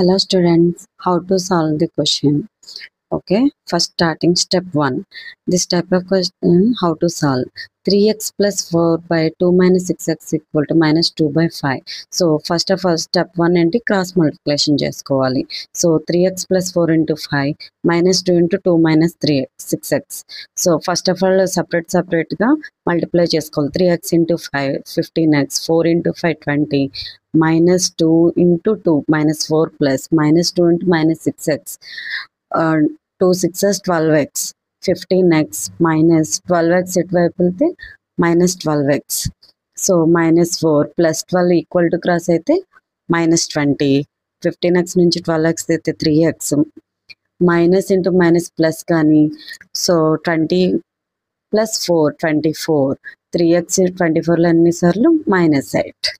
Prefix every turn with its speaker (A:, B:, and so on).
A: Hello students, how to solve the question? Okay, first starting step 1. This type of question, how to solve? 3x plus 4 by 2 minus 6x equal to minus 2 by 5. So first of all, step 1 ఏంటి cross multiplication చేసుకోవాలి. So 3x plus 4 into 5 minus 2 into 2 minus 3x 6x. So first of all సపరేట్గా multiply చేసుకోవాలి. 3x into 5 15x, 4 into 5 20, minus 2 into 2 minus 4 plus minus 2 into minus 6x. 2 6s 12x, 15x minus 12x ఇటువైపు వెళ్తే minus 12x. So minus 4 plus 12 equal to cross అయితే minus 20. 15x నుంచి 12x అయితే 3x. Minus into minus plus కానీ, so 20 plus 4 24. 3x 24లో ఎన్నిసార్లు? -8.